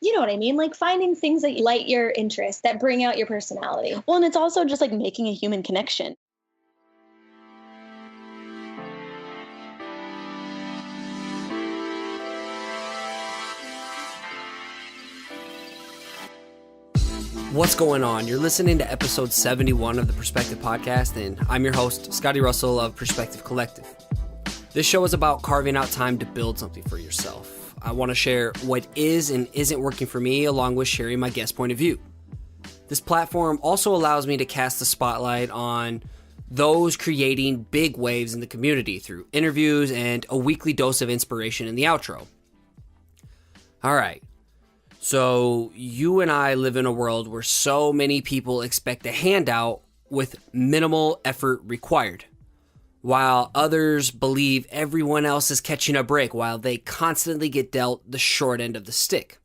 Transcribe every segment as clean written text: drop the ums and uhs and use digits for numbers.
you know what I mean? Like finding things that light your interest, that bring out your personality. Well, and it's also just like making a human connection. What's going on? You're listening to episode 71 of the Perspective Podcast, and I'm your host, Scotty.D.Russell of Perspective Collective. This show is about carving out time to build something for yourself. I want to share what is and isn't working for me, along with sharing my guest point of view. This platform also allows me to cast the spotlight on those creating big waves in the community through interviews and a weekly dose of inspiration in the outro. All right. So you and I live in a world where so many people expect a handout with minimal effort required, while others believe everyone else is catching a break while they constantly get dealt the short end of the stick.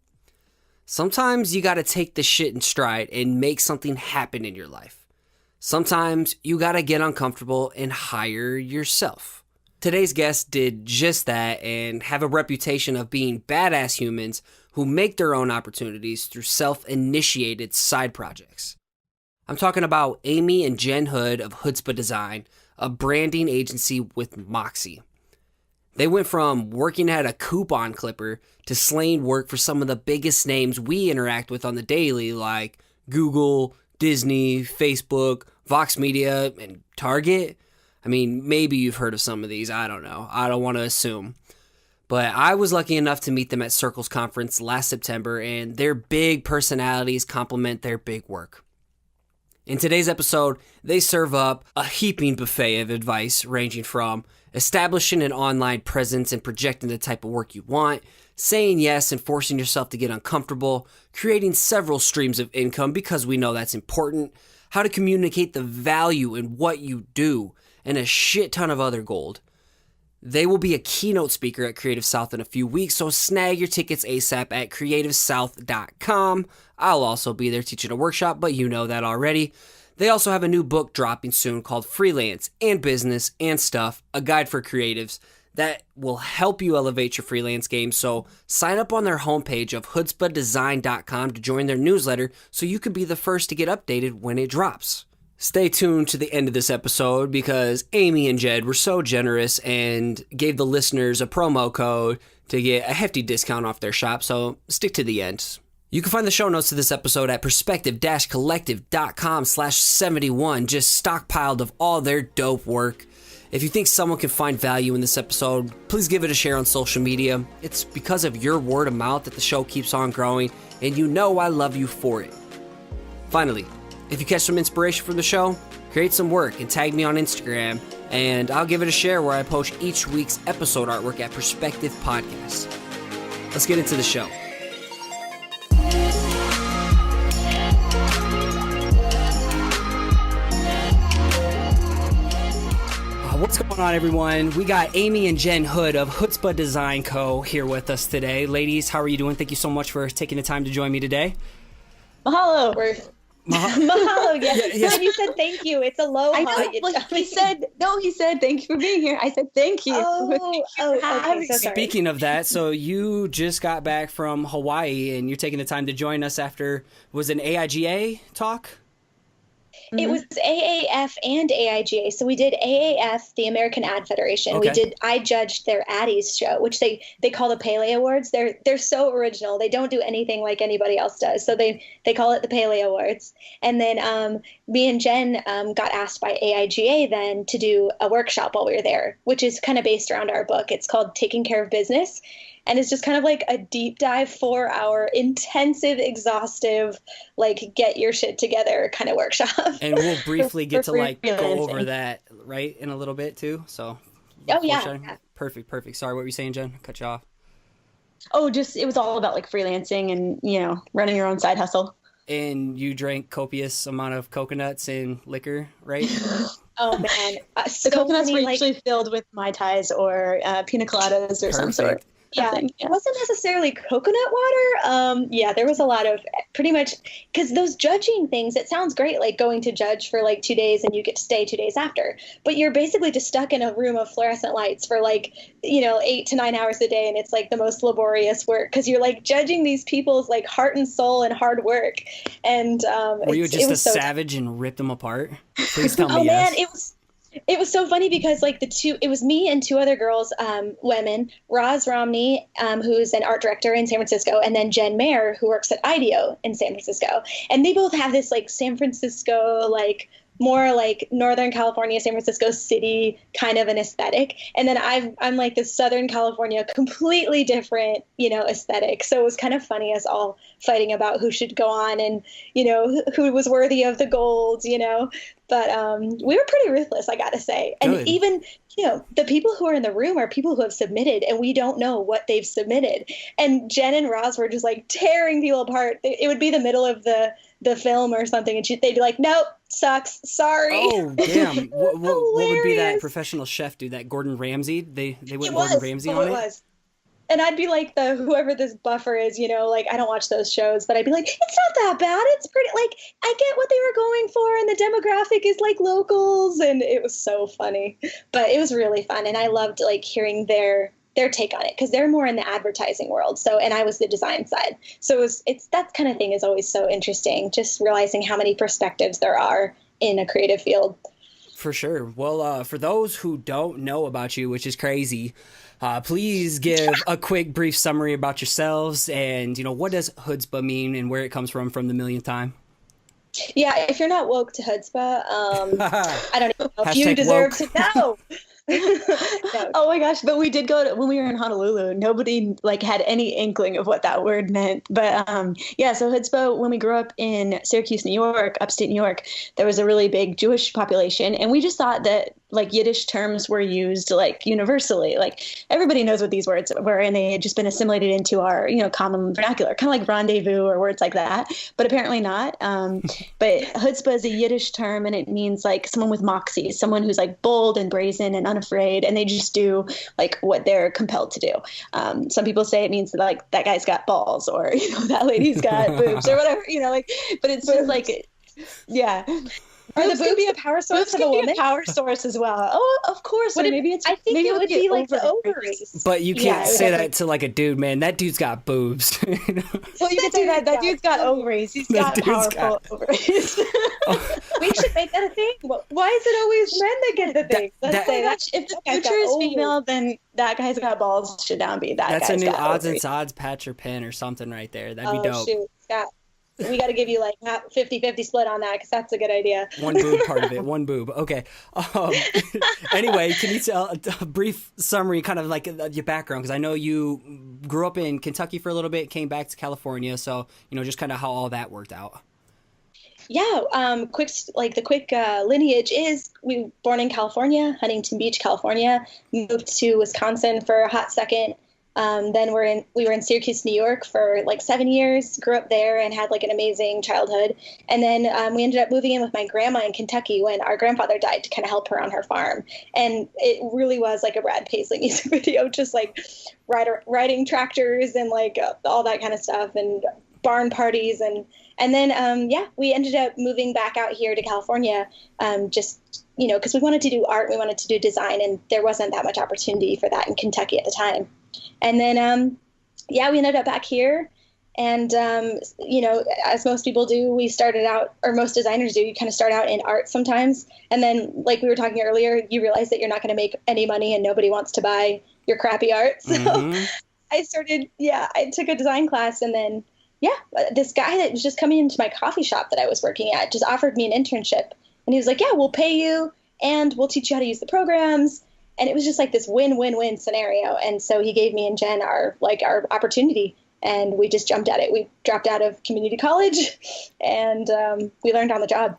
Sometimes you gotta take the shit in stride and make something happen in your life. Sometimes you gotta get uncomfortable and hire yourself. Today's guests did just that and have a reputation of being badass humans who make their own opportunities through self-initiated side projects. I'm talking about Áine and Jen Hood of Hoodzpah Design, a branding agency with Moxie. They went from working at a coupon clipper to slaying work for some of the biggest names we interact with on the daily, like Google, Disney, Facebook, Vox Media, and Target. I mean, maybe you've heard of some of these. I don't know. I don't want to assume. But I was lucky enough to meet them at Circles Conference last September, and their big personalities complement their big work. In today's episode, they serve up a heaping buffet of advice ranging from establishing an online presence and projecting the type of work you want, saying yes and forcing yourself to get uncomfortable, creating several streams of income because we know that's important, how to communicate the value in what you do, and a shit ton of other gold. They will be a keynote speaker at Creative South in a few weeks, so snag your tickets ASAP at creativesouth.com. I'll also be there teaching a workshop, but you know that already. They also have a new book dropping soon called Freelance and Business and Stuff, a guide for creatives that will help you elevate your freelance game. So sign up on their homepage of hoodzpahdesign.com to join their newsletter so you can be the first to get updated when it drops. Stay tuned to the end of this episode because Áine and Jed were so generous and gave the listeners a promo code to get a hefty discount off their shop, so stick to the end. You can find the show notes to this episode at perspective-collective.com/71, just stockpiled of all their dope work. If you think someone can find value in this episode, please give it a share on social media. It's because of your word of mouth that the show keeps on growing, and you know I love you for it. Finally, if you catch some inspiration from the show, create some work and tag me on Instagram, and I'll give it a share where I post each week's episode artwork at Perspective Podcast. Let's get into the show. What's going on, everyone? We got Áine and Jen Hood of Hoodzpah Design Co. here with us today. Ladies, how are you doing? Thank you so much for taking the time to join me today. Mahalo. Mahalo, yes. Yes. When you said thank you, it's aloha. I know. Well, he said thank you for being here. I said thank you. Okay, so sorry. Speaking of that, so you just got back from Hawaii and you're taking the time to join us after, was it an AIGA talk? It was AAF and AIGA. So we did AAF, the American Ad Federation. Okay. I judged their Addies show, which they call the Pele Awards. They're so original. They don't do anything like anybody else does. So they call it the Pele Awards. And then me and Jen got asked by AIGA then to do a workshop while we were there, which is kind of based around our book. It's called Taking Care of Business. And it's just kind of like a deep dive 4-hour intensive, exhaustive, like get your shit together kind of workshop. And we'll briefly get to like go freelancing. over that right in a little bit too. So Yeah. Perfect. Sorry, what were you saying, Jen? Cut you off. Oh, it was all about like freelancing and, running your own side hustle. And you drank copious amount of coconuts and liquor, right? Oh man, The coconuts were usually filled with Mai Tais or pina coladas or some sort. Yeah, it wasn't necessarily coconut water. Yeah, there was a lot of pretty much, because those judging things, it sounds great, like going to judge for like 2 days and you get to stay 2 days after, but you're basically just stuck in a room of fluorescent lights for like, 8 to 9 hours a day, and it's like the most laborious work because you're like judging these people's like heart and soul and hard work. And were you just a savage and ripped them apart? Please tell me. Oh yes. man, it was so funny because like it was me and 2 other girls, women, Roz Romney, who's an art director in San Francisco, and then Jen Mayer, who works at IDEO in San Francisco. And they both have this like San Francisco, like more like Northern California, San Francisco city kind of an aesthetic. And then I'm like this Southern California, completely different, aesthetic. So it was kind of funny us all fighting about who should go on and, who was worthy of the gold, But we were pretty ruthless, I got to say. And Good. even, the people who are in the room are people who have submitted, and we don't know what they've submitted. And Jen and Roz were just like tearing people apart. It would be the middle of the film or something, and they'd be like, nope, sucks, sorry. Oh, damn. What would be that professional chef do? That Gordon Ramsay? They went Gordon Ramsay on it? Was. And I'd be like whoever this buffer is, like, I don't watch those shows, but I'd be like, it's not that bad. It's pretty, like, I get what they were going for, and the demographic is like locals, and it was so funny. But it was really fun, and I loved like hearing their take on it because they're more in the advertising world. So, and I was the design side. So it's that kind of thing is always so interesting, just realizing how many perspectives there are in a creative field. For sure. Well, for those who don't know about you, which is crazy, please give a quick, brief summary about yourselves and, what does Hoodzpah mean and where it comes from the millionth time? Yeah, if you're not woke to Hoodzpah, I don't even know if you deserve woke. to know. No. Oh my gosh, but we did go to, when we were in Honolulu, nobody like had any inkling of what that word meant. But so Hoodzpah, when we grew up in Syracuse, New York, upstate New York, there was a really big Jewish population, and we just thought that like Yiddish terms were used like universally, like everybody knows what these words were, and they had just been assimilated into our common vernacular, kind of like rendezvous or words like that, but apparently not. But Hoodzpah is a Yiddish term, and it means like someone with moxie, someone who's like bold and brazen and unafraid, and they just do like what they're compelled to do. Some people say it means like that guy's got balls, or that lady's got boobs, or whatever, but it's just like, yeah. Are the boobs a power source of a woman? A power source as well. Oh, of course. I think it would be like the ovaries. But you can't say that to like a dude, man. That dude's got boobs. Well, you can say that dude's got ovaries. He's got powerful ovaries. We should make that a thing. Why is it always men that get the thing? Let's say that. If the future is female, then that guy's got balls should now be that. That's guy's a new got odds ovaries. and sods patch or pin or something right there. That'd be dope. Shoot, Scott. We got to give you like 50-50 split on that because that's a good idea. One boob part of it. One boob. Okay. Anyway, can you tell a brief summary, kind of like your background? Because I know you grew up in Kentucky for a little bit, came back to California. So, just kind of how all that worked out. Yeah. Quick lineage is we were born in California, Huntington Beach, California, moved to Wisconsin for a hot second. Then we were in Syracuse, New York for like 7 years, grew up there and had like an amazing childhood. And then we ended up moving in with my grandma in Kentucky when our grandfather died to kind of help her on her farm. And it really was like a Brad Paisley music video, just like riding tractors and like all that kind of stuff and barn parties. And then, we ended up moving back out here to California, just, because we wanted to do art, we wanted to do design, and there wasn't that much opportunity for that in Kentucky at the time. And then, we ended up back here. And, as most people do, we started out, or most designers do, you kind of start out in art sometimes. And then, like we were talking earlier, you realize that you're not going to make any money and nobody wants to buy your crappy art. So I took a design class, and then, this guy that was just coming into my coffee shop that I was working at just offered me an internship. And he was like, yeah, we'll pay you and we'll teach you how to use the programs. And it was just like this win-win-win scenario. And so he gave me and Jen our opportunity, and we just jumped at it. We dropped out of community college and we learned on the job.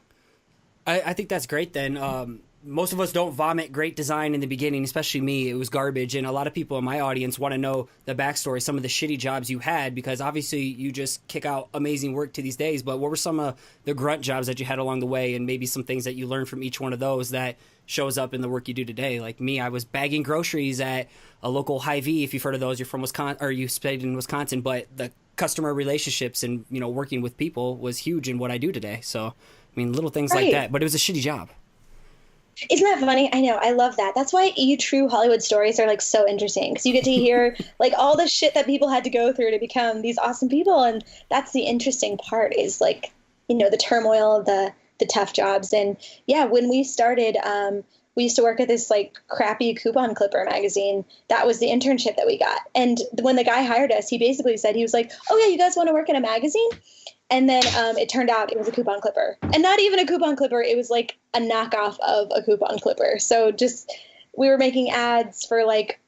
I think that's great then. Most of us don't vomit great design in the beginning, especially me. It was garbage. And a lot of people in my audience want to know the backstory, some of the shitty jobs you had, because obviously you just kick out amazing work to these days. But what were some of the grunt jobs that you had along the way, and maybe some things that you learned from each one of those that shows up in the work you do today? Like me, I was bagging groceries at a local Hy-Vee. If you've heard of those, you're from Wisconsin, or you stayed in Wisconsin, but the customer relationships and, you know, working with people was huge in what I do today. So, I mean, little things like that, but it was a shitty job. Isn't that funny? I know. I love that. That's why true Hollywood stories are like so interesting, because you get to hear like all the shit that people had to go through to become these awesome people. And that's the interesting part, is like, you know, the turmoil of the tough jobs. And yeah, when we started, we used to work at this like crappy coupon clipper magazine. That was the internship that we got. And when the guy hired us, he basically said, he was like, "Oh yeah, you guys want to work in a magazine?" And then it turned out it was a coupon clipper, and not even a coupon clipper. It was like a knockoff of a coupon clipper. So just, we were making ads for like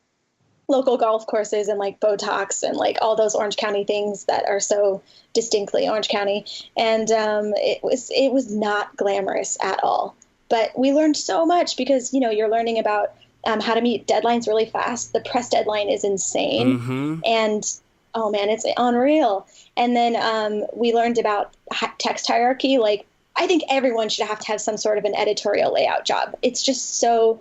local golf courses and like Botox and like all those Orange County things that are so distinctly Orange County. And it was not glamorous at all. But we learned so much, because, you know, you're learning about how to meet deadlines really fast. The press deadline is insane. Mm-hmm. And oh man, it's unreal. And then we learned about text hierarchy. Like, I think everyone should have to have some sort of an editorial layout job. It's just so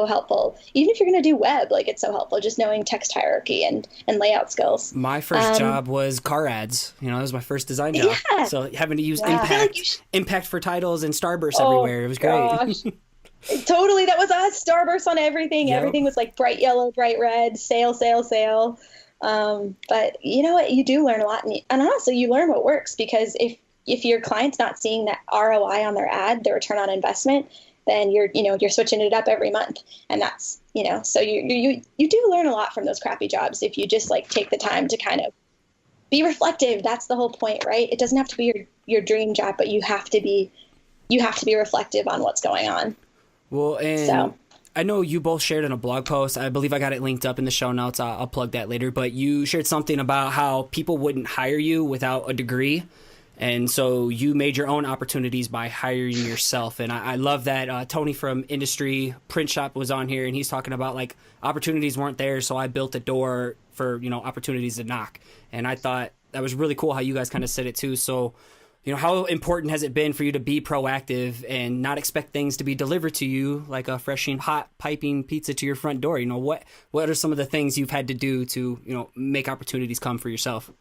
helpful. Even if you're going to do web, like, it's so helpful just knowing text hierarchy and layout skills. My first job was car ads. You know, it was my first design job. Yeah. So having to use impact for titles and starburst everywhere. It was great. Totally. That was us. Starburst on everything. Yep. Everything was like bright yellow, bright red, sale. But you know what? You do learn a lot. And honestly, you learn what works, because if your client's not seeing that ROI on their ad, their return on investment, then you're switching it up every month. And that's, you know, so you do learn a lot from those crappy jobs if you just like take the time to kind of be reflective. That's the whole point, right? It doesn't have to be your dream job, but you have to be reflective on what's going on. Well, and I know you both shared in a blog post. I believe I got it linked up in the show notes. I'll plug that later. But you shared something about how people wouldn't hire you without a degree. And so you made your own opportunities by hiring yourself. And I love that. Tony from Industry Print Shop was on here, and he's talking about like opportunities weren't there. So I built a door for, you know, opportunities to knock. And I thought that was really cool how you guys kind of said it too. So, you know, how important has it been for you to be proactive and not expect things to be delivered to you like a fresh and hot piping pizza to your front door? You know, what are some of the things you've had to do to, you know, make opportunities come for yourself?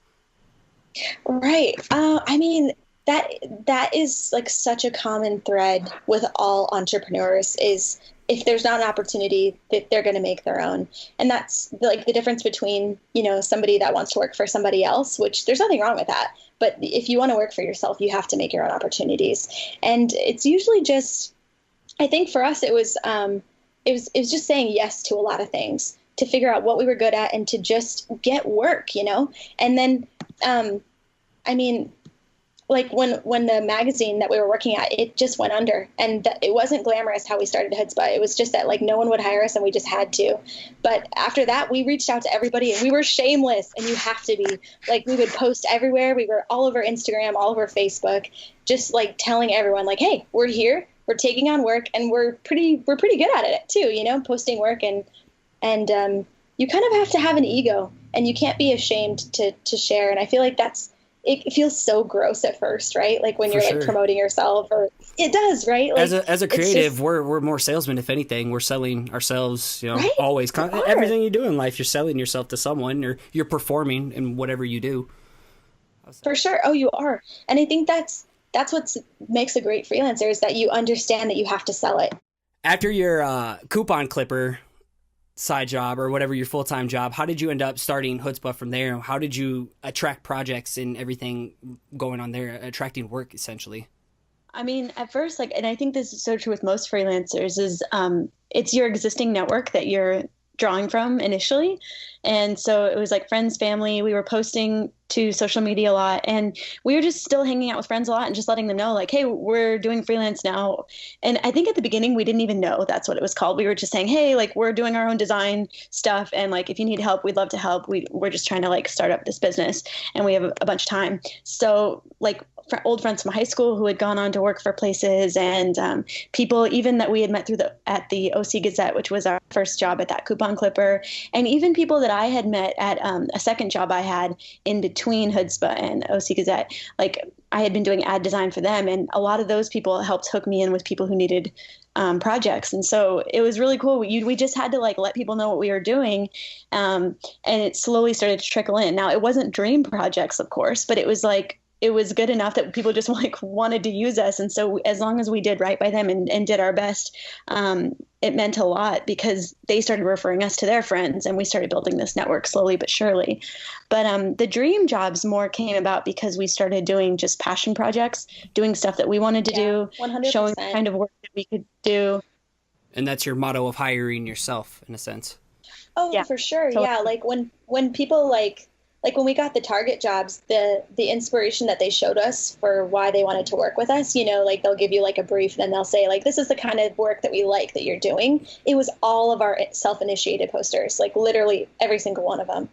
Right. I mean, that is like such a common thread with all entrepreneurs, is if there's not an opportunity, that they're going to make their own. And that's like the difference between, you know, somebody that wants to work for somebody else, which there's nothing wrong with that. But if you want to work for yourself, you have to make your own opportunities. And it's usually just, I think for us, it was just saying yes to a lot of things, to figure out what we were good at and to just get work, you know? And then, I mean, like when the magazine that we were working at, it just went under, and it wasn't glamorous how we started Hoodzpah. It was just that like no one would hire us and we just had to. But after that, we reached out to everybody, and we were shameless, and you have to be. Like, we would post everywhere. We were all over Instagram, all over Facebook, just like telling everyone like, hey, we're here, we're taking on work, and we're pretty good at it too, you know, posting work. And you kind of have to have an ego, and you can't be ashamed to share. And I feel like it feels so gross at first, right? Like when you're like promoting yourself, or it does, right? Like, as a creative, we're more salesmen. If anything, we're selling ourselves, you know, right? Always. Everything you do in life, you're selling yourself to someone, or you're performing in whatever you do. For sure. Oh, you are. And I think that's what makes a great freelancer, is that you understand that you have to sell it. After your coupon clipper side job, or whatever your full-time job, how did you end up starting Hoodzpah from there? How did you attract projects and everything going on there, attracting work essentially? I mean, at first, like, and I think this is so true with most freelancers, is it's your existing network that you're drawing from initially. And so it was like friends, family. We were posting to social media a lot, and we were just still hanging out with friends a lot and just letting them know like, hey, we're doing freelance now. And I think at the beginning, we didn't even know that's what it was called. We were just saying, hey, like, we're doing our own design stuff, and like, if you need help, we'd love to help. We're just trying to like start up this business, and we have a bunch of time. So like old friends from high school who had gone on to work for places, and people even that we had met at the OC Gazette, which was our first job at that coupon clipper, and even people that I had met at a second job I had in between Hoodzpah and OC Gazette. Like I had been doing ad design for them, and a lot of those people helped hook me in with people who needed projects. And so it was really cool. We just had to like let people know what we were doing. And it slowly started to trickle in. Now it wasn't dream projects, of course, but it was like, it was good enough that people just like wanted to use us. And so as long as we did right by them and did our best, it meant a lot because they started referring us to their friends and we started building this network slowly but surely. But the dream jobs more came about because we started doing just passion projects, doing stuff that we wanted to do, 100%. Showing the kind of work that we could do. And that's your motto of hiring yourself in a sense. Oh, yeah, for sure. Totally. Yeah. Like when people like when we got the Target jobs, the inspiration that they showed us for why they wanted to work with us, you know, like they'll give you like a brief and then they'll say like, this is the kind of work that we like that you're doing. It was all of our self-initiated posters, like literally every single one of them.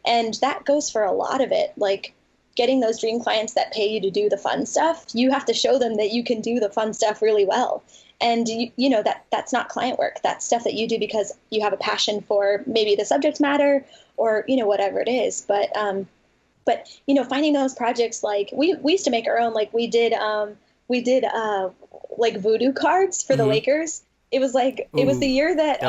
And that goes for a lot of it. Like getting those dream clients that pay you to do the fun stuff, you have to show them that you can do the fun stuff really well. And, you know, that's not client work. That's stuff that you do because you have a passion for maybe the subject matter or, you know, whatever it is. But, you know, finding those projects, like we used to make our own, like we did like voodoo cards for the Lakers. It was like, it was the year that,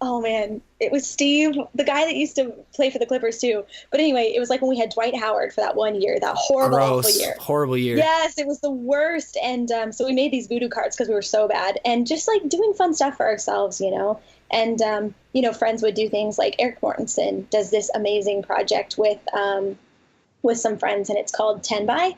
oh man, it was Steve, the guy that used to play for the Clippers too. But anyway, it was like when we had Dwight Howard for that one year, that awful year. Horrible year. Yes, it was the worst. And so we made these voodoo cards because we were so bad and just like doing fun stuff for ourselves, you know. And, you know, friends would do things like Eric Mortensen does this amazing project with some friends and it's called 10 by.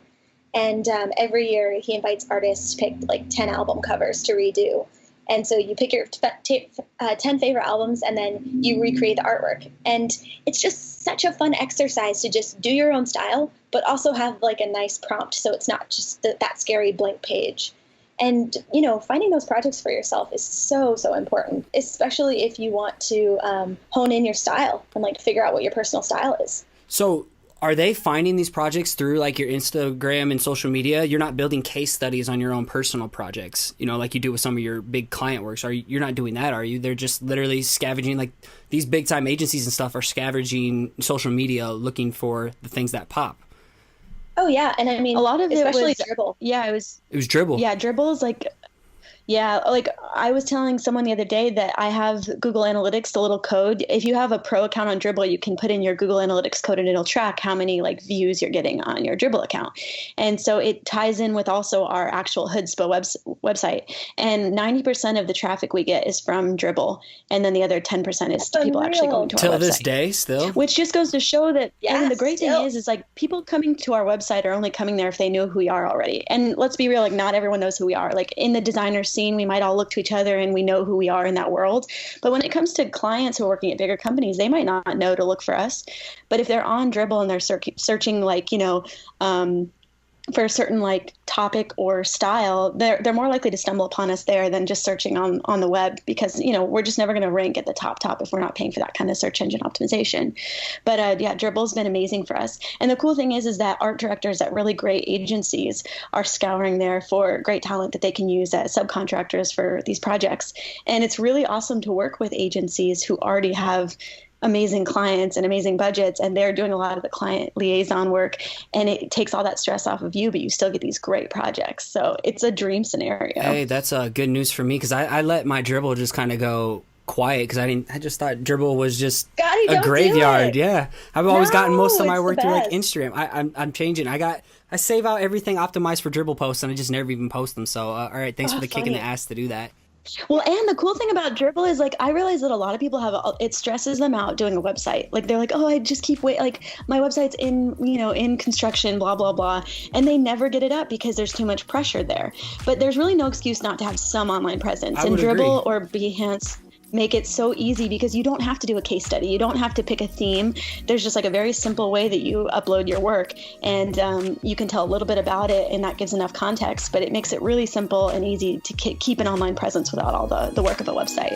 And every year he invites artists to pick like 10 album covers to redo. And so you pick your 10 favorite albums and then you recreate the artwork. And it's just such a fun exercise to just do your own style, but also have like a nice prompt. So it's not just that scary blank page. And, you know, finding those projects for yourself is so, so important, especially if you want to hone in your style and like figure out what your personal style is. So are they finding these projects through like your Instagram and social media? You're not building case studies on your own personal projects, you know, like you do with some of your big client works. You're not doing that, are you? They're just literally scavenging, like these big time agencies and stuff are scavenging social media looking for the things that pop. Oh yeah, and I mean, a lot of especially it was Dribble. Yeah, it was Dribble. Yeah, Dribble is like. Yeah, like I was telling someone the other day that I have Google Analytics, the little code. If you have a pro account on Dribble, you can put in your Google Analytics code and it'll track how many like views you're getting on your Dribble account. And so it ties in with also our actual Hoodzpah website. And 90% of the traffic we get is from Dribble. And then the other 10% is people actually going to our website. Till this day still? Which just goes to show that, and the great thing is like people coming to our website are only coming there if they know who we are already. And let's be real, like not everyone knows who we are. Like in the designer scene, we might all look to each other and we know who we are in that world. But when it comes to clients who are working at bigger companies, they might not know to look for us. But if they're on Dribble and they're searching like, you know, for a certain like topic or style, they're more likely to stumble upon us there than just searching on the web because, you know, we're just never going to rank at the top if we're not paying for that kind of search engine optimization. But yeah, Dribble's been amazing for us. And the cool thing is that art directors at really great agencies are scouring there for great talent that they can use as subcontractors for these projects. And it's really awesome to work with agencies who already have amazing clients and amazing budgets, and they're doing a lot of the client liaison work, and it takes all that stress off of you, but you still get these great projects. So it's a dream scenario. Hey, that's good news for me because I let my Dribble just kind of go quiet because I just thought Dribble was just a graveyard. Yeah, I've always gotten most of my work through like Instagram. I'm changing. I save out everything optimized for Dribble posts, and I just never even post them. So all right, thanks for the kick in the ass to do that. Well, and the cool thing about Dribble is like I realize that a lot of people it stresses them out doing a website. Like they're like, oh, I just keep like my website's in construction, blah blah blah, and they never get it up because there's too much pressure there. But there's really no excuse not to have some online presence. And Dribble or Behance make it so easy because you don't have to do a case study. You don't have to pick a theme. There's just like a very simple way that you upload your work, and you can tell a little bit about it, and that gives enough context, but it makes it really simple and easy to keep an online presence without all the work of a website.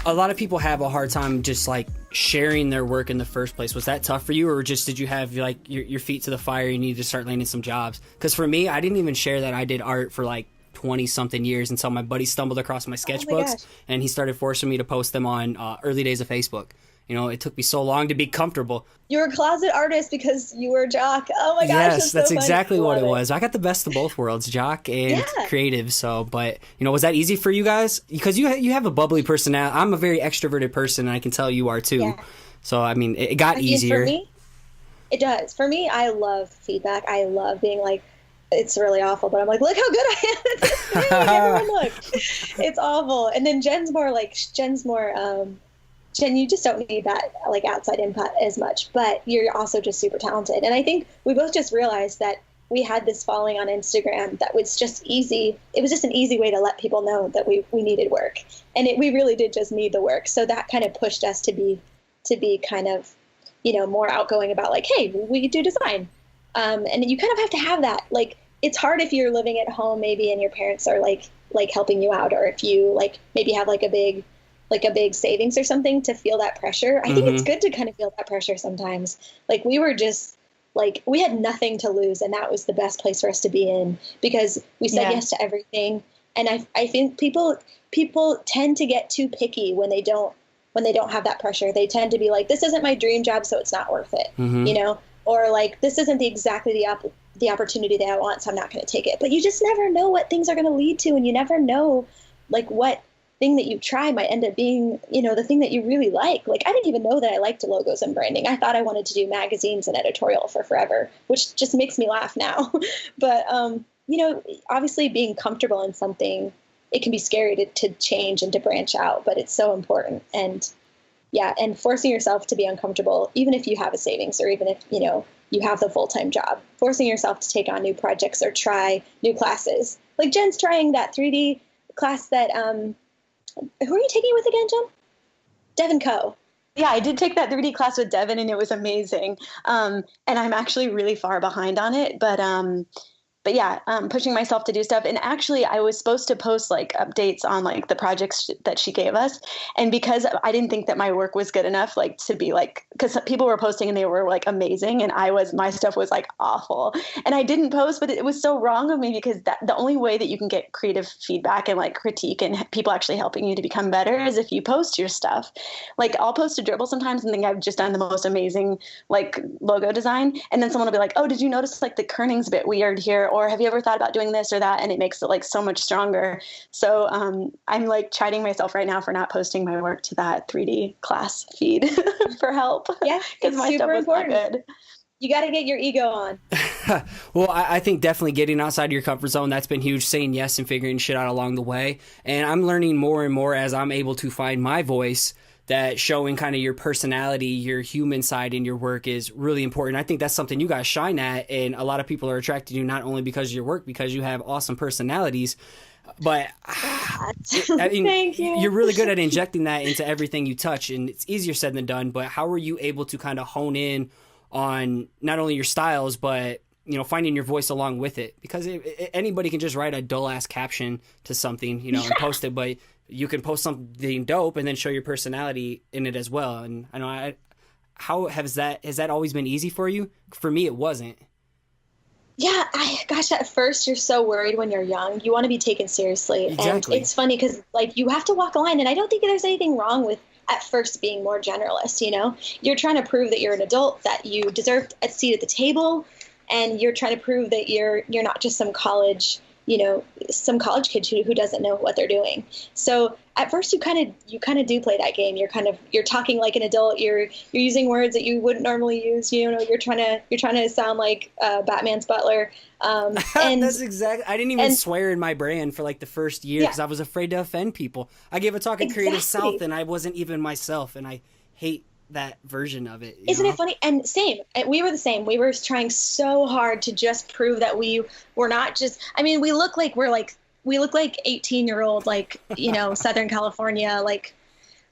A lot of people have a hard time just like sharing their work in the first place. Was that tough for you, or just did you have like your feet to the fire? You needed to start landing some jobs? Because for me, I didn't even share that I did art for like 20 something years until my buddy stumbled across my sketchbooks and he started forcing me to post them on early days of Facebook. You know, it took me so long to be comfortable. You were a closet artist because you were a jock. Oh my gosh. Yes, that's so exactly what it was. I got the best of both worlds, jock and creative. So, but, you know, was that easy for you guys? Because you have a bubbly personality. I'm a very extroverted person, and I can tell you are too. Yeah. So, I mean, it got easier. For me, it does. For me, I love feedback. I love being like, it's really awful, but I'm like, look how good I am at this thing. Everyone look. It's awful. And then Jen's more, Jen, you just don't need that like outside input as much, but you're also just super talented. And I think we both just realized that we had this following on Instagram that was just easy. It was just an easy way to let people know that we needed work, and we really did just need the work. So that kind of pushed us to be kind of, you know, more outgoing about like, hey, we do design, and you kind of have to have that. Like, it's hard if you're living at home maybe and your parents are like helping you out, or if you like maybe have like a big savings or something to feel that pressure. I think it's good to kind of feel that pressure sometimes. Like, we were just like, we had nothing to lose, and that was the best place for us to be in, because we said yes to everything. And I think people tend to get too picky when they don't have that pressure. They tend to be like, this isn't my dream job, so it's not worth it, you know, or like, this isn't exactly the opportunity that I want, so I'm not going to take it. But you just never know what things are going to lead to, and you never know like what thing that you try might end up being, you know, the thing that you really like. Like, I didn't even know that I liked logos and branding. I thought I wanted to do magazines and editorial for forever, which just makes me laugh now. But, you know, obviously being comfortable in something, it can be scary to change and to branch out, but it's so important. And and forcing yourself to be uncomfortable, even if you have a savings, or even if, you know, you have the full-time job, forcing yourself to take on new projects or try new classes. Like Jen's trying that 3D class that, who are you taking it with again, Jen? Devin Co. Yeah, I did take that 3D class with Devin, and it was amazing. And I'm actually really far behind on it, but yeah, pushing myself to do stuff. And actually, I was supposed to post like updates on like the projects that she gave us. And because I didn't think that my work was good enough, like to be like, because people were posting and they were like amazing, and my stuff was like awful. And I didn't post, but it was so wrong of me, because the only way that you can get creative feedback and like critique and people actually helping you to become better is if you post your stuff. Like, I'll post a dribble sometimes and think I've just done the most amazing like logo design, and then someone will be like, oh, did you notice like the kerning's a bit weird here? Or have you ever thought about doing this or that? And it makes it like so much stronger. So I'm like chiding myself right now for not posting my work to that 3D class feed for help. Yeah, because my stuff was not good. You got to get your ego on. Well, I think definitely getting outside your comfort zone, that's been huge, saying yes and figuring shit out along the way. And I'm learning more and more as I'm able to find my voice, that showing kind of your personality, your human side in your work is really important. I think that's something you guys shine at, and a lot of people are attracted to you not only because of your work, because you have awesome personalities. But I mean, Thank you. You're really good at injecting that into everything you touch, and it's easier said than done. But how were you able to kind of hone in on not only your styles, but, you know, finding your voice along with it? Because anybody can just write a dull ass caption to something, you know, and post it, but you can post something dope and then show your personality in it as well. And I know how has that always been easy for you? For me, it wasn't. Yeah, gosh, at first you're so worried when you're young. You want to be taken seriously. Exactly. And it's funny because like you have to walk a line, and I don't think there's anything wrong with at first being more generalist, you know? You're trying to prove that you're an adult, that you deserve a seat at the table, and you're trying to prove that you're not just some college kid who doesn't know what they're doing. So at first you kind of do play that game. You're talking like an adult. You're using words that you wouldn't normally use. You know, you're trying to sound like Batman's butler. And that's exactly. I didn't even swear in my brand for like the first year because I was afraid to offend people. I gave a talk at Creative South and I wasn't even myself, and I hate that version of it. Isn't it funny? And same. We were the same. We were trying so hard to just prove that we were not just, I mean, we look like 18-year-old, like, you know, Southern California, like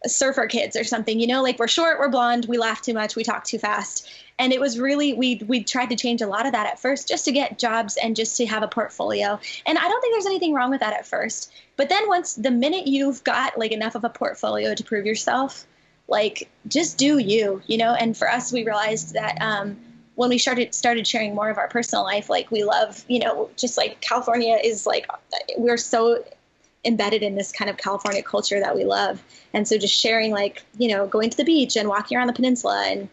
surfer kids or something, you know, like we're short, we're blonde, we laugh too much, we talk too fast. And it was really, we tried to change a lot of that at first just to get jobs and just to have a portfolio. And I don't think there's anything wrong with that at first. But then the minute you've got like enough of a portfolio to prove yourself, like just do you know. And for us, we realized that when we started sharing more of our personal life, like we love, just like California is like, we're so embedded in this kind of California culture that we love. And so just sharing, like, going to the beach and walking around the peninsula, and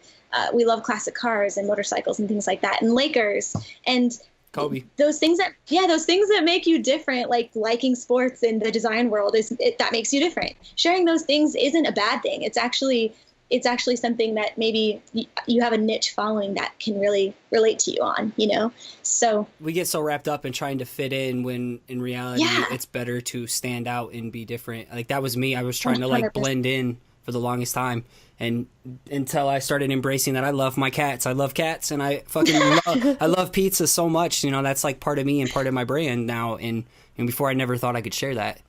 we love classic cars and motorcycles and things like that, and Lakers and Kobe. Those things that make you different, like liking sports in the design world, that makes you different. Sharing those things isn't a bad thing. It's actually something that maybe you have a niche following that can really relate to you on, So we get so wrapped up in trying to fit in when in reality it's better to stand out and be different. Like that was me. I was trying 100%. To like blend in for the longest time, and until I started embracing that I love my cats. I love cats, and I fucking I love pizza so much. That's like part of me and part of my brand now. And before I never thought I could share that.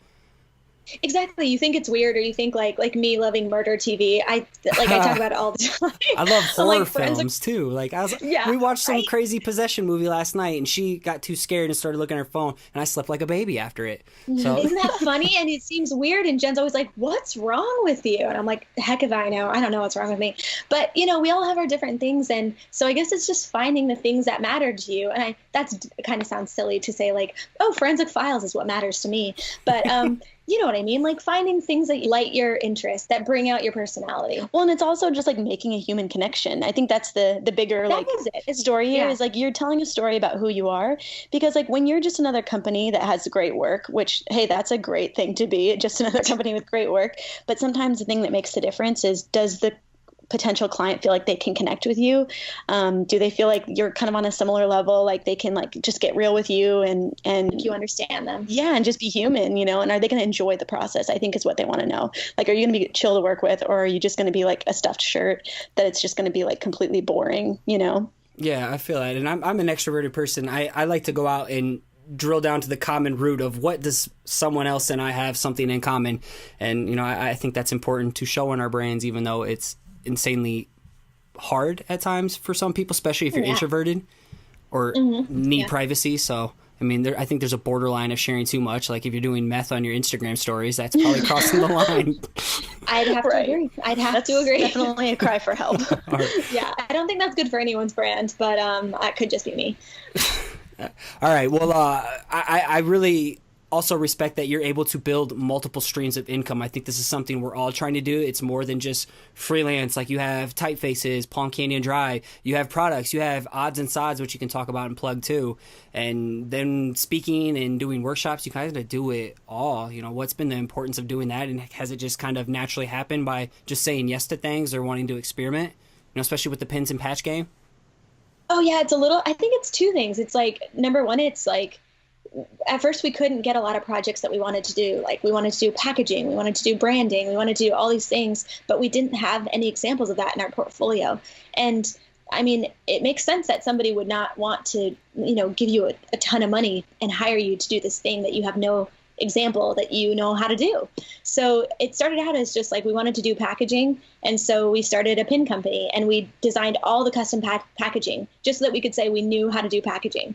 Exactly. You think it's weird, or you think like me loving murder TV. I talk about it all the time. I love horror films too. Like we watched some crazy possession movie last night, and she got too scared and started looking at her phone, and I slept like a baby after it. So isn't that funny? And it seems weird. And Jen's always like, "What's wrong with you?" And I'm like, "Heck if I know. I don't know what's wrong with me." But we all have our different things, and so I guess it's just finding the things that matter to you. And that's kind of sounds silly to say like, "Oh, forensic files is what matters to me," but you know what I mean? Like finding things that light your interest, that bring out your personality. Well, and it's also just like making a human connection. I think that's the bigger story here is like you're telling a story about who you are, because like when you're just another company that has great work, which, hey, that's a great thing to be, just another company with great work. But sometimes the thing that makes the difference is, does the potential client feel like they can connect with you? Do they feel like you're kind of on a similar level, like they can like just get real with you and you understand them? Yeah, and just be human, and are they going to enjoy the process? I think is what they want to know. Like, are you going to be chill to work with, or are you just going to be like a stuffed shirt that it's just going to be like completely boring? Yeah, I feel that, and I'm an extroverted person. I like to go out and drill down to the common root of what does someone else and I have something in common, and I think that's important to show in our brands, even though it's insanely hard at times for some people, especially if you're introverted or need privacy. So I mean, I think there's a borderline of sharing too much. Like if you're doing meth on your Instagram stories, that's probably crossing the line. I'd have to agree. That's definitely a cry for help. Right. Yeah, I don't think that's good for anyone's brand, but that could just be me. All right. Well, I really also respect that you're able to build multiple streams of income. I think this is something we're all trying to do. It's more than just freelance. Like you have Typefaces, Palm Canyon Dry, you have products, you have odds and sods, which you can talk about and plug too. And then speaking and doing workshops, you kind of do it all. What's been the importance of doing that? And has it just kind of naturally happened by just saying yes to things or wanting to experiment, especially with the pins and patch game? Oh yeah, I think it's two things. It's like, number one, it's like, at first we couldn't get a lot of projects that we wanted to do. Like we wanted to do packaging, we wanted to do branding, we wanted to do all these things, but we didn't have any examples of that in our portfolio. And I mean, it makes sense that somebody would not want to, give you a ton of money and hire you to do this thing that you have no example that you know how to do. So it started out as just like we wanted to do packaging. And so we started a pin company and we designed all the custom packaging just so that we could say we knew how to do packaging.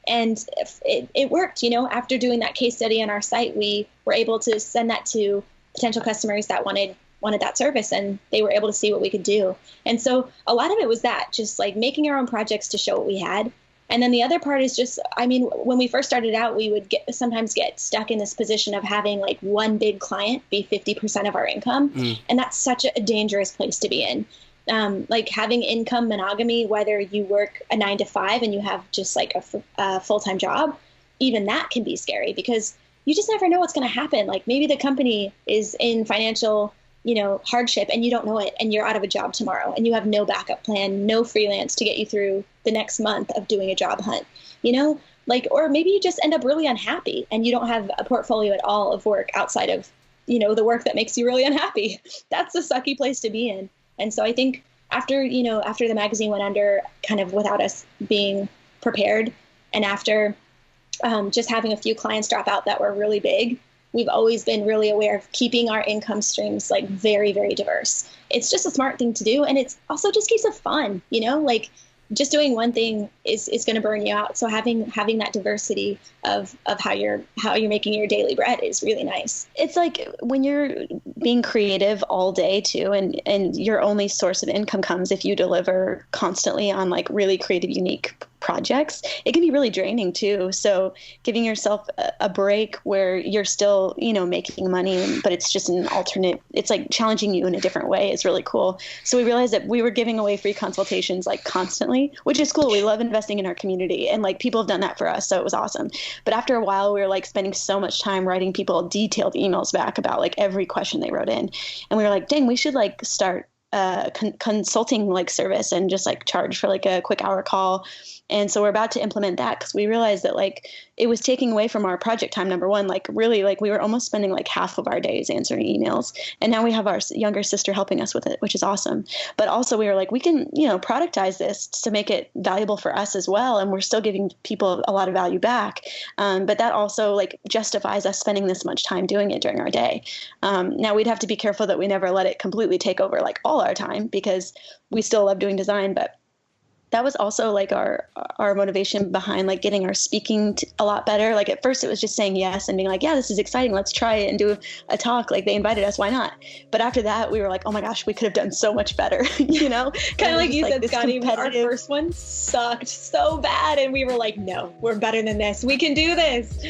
And it worked, after doing that case study on our site, we were able to send that to potential customers that wanted that service, and they were able to see what we could do. And so a lot of it was that, just like making our own projects to show what we had. And then the other part is just, I mean, when we first started out, we would sometimes get stuck in this position of having like one big client be 50% of our income. And that's such a dangerous place to be in. Like having income monogamy, whether you work a 9 to 5 and you have just like a full-time job, even that can be scary because you just never know what's going to happen. Like maybe the company is in financial, hardship and you don't know it and you're out of a job tomorrow and you have no backup plan, no freelance to get you through the next month of doing a job hunt, or maybe you just end up really unhappy and you don't have a portfolio at all of work outside of, the work that makes you really unhappy. That's a sucky place to be in. And so I think after the magazine went under kind of without us being prepared, and after just having a few clients drop out that were really big, we've always been really aware of keeping our income streams like very, very diverse. It's just a smart thing to do. And it's also just keeps it fun, like just doing one thing is going to burn you out. So having that diversity of how you're making your daily bread is really nice. It's like when you're being creative all day too, and your only source of income comes if you deliver constantly on like really creative, unique projects, it can be really draining too. So giving yourself a break where you're still, making money, but it's just an alternate, it's like challenging you in a different way is really cool. So we realized that we were giving away free consultations like constantly, which is cool. We love investing in our community, and like people have done that for us. So it was awesome. But after a while, we were like spending so much time writing people detailed emails back about like every question they wrote in. And we were like, dang, we should like start consulting like service and just like charge for like a quick hour call. And so we're about to implement that because we realized that like it was taking away from our project time. Number one, like really like we were almost spending like half of our days answering emails. And now we have our younger sister helping us with it, which is awesome. But also we were like, we can, productize this to make it valuable for us as well. And we're still giving people a lot of value back. But that also like justifies us spending this much time doing it during our day. Now we'd have to be careful that we never let it completely take over like all our time, because we still love doing design. But that was also like our motivation behind like getting our speaking a lot better. Like at first it was just saying yes and being like, yeah, this is exciting. Let's try it and do a talk. Like they invited us. Why not? But after that, we were like, oh my gosh, we could have done so much better. Kind of like you said, Scotty, our first one sucked so bad. And we were like, no, we're better than this. We can do this.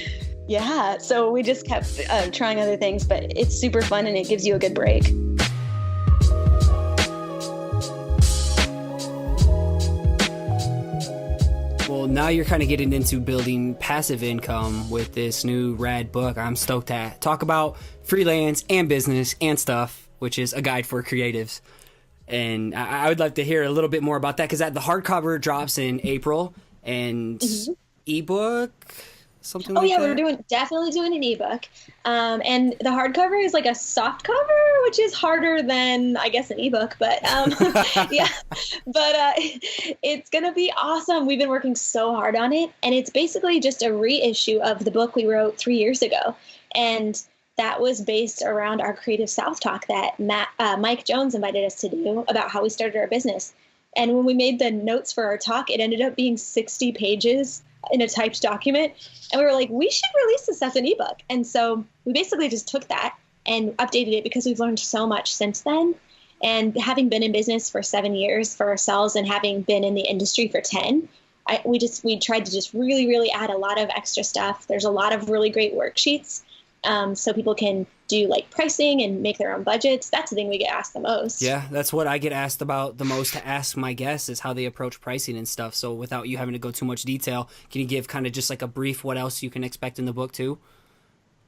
Yeah. So we just kept trying other things, but it's super fun and it gives you a good break. Well, now you're kind of getting into building passive income with this new rad book. I'm stoked to talk about freelance and business and stuff, which is a guide for creatives. And I would love to hear a little bit more about that, because the hardcover drops in April, and ebook, something like that. We're definitely doing an ebook. And the hardcover is like a soft cover, which is harder than, I guess, an ebook. But yeah, but it's going to be awesome. We've been working so hard on it. And it's basically just a reissue of the book we wrote 3 years ago. And that was based around our Creative South talk that Mike Jones invited us to do about how we started our business. And when we made the notes for our talk, it ended up being 60 pages in a typed document. And we were like, we should release this as an ebook. And so we basically just took that and updated it, because we've learned so much since then. And having been in business for 7 years for ourselves and having been in the industry for 10, we tried to just really, really add a lot of extra stuff. There's a lot of really great worksheets. So people can do like pricing and make their own budgets. That's the thing we get asked the most. Yeah, that's what I get asked about the most to ask my guests, is how they approach pricing and stuff. So without you having to go too much detail, can you give kind of just like a brief what else you can expect in the book too?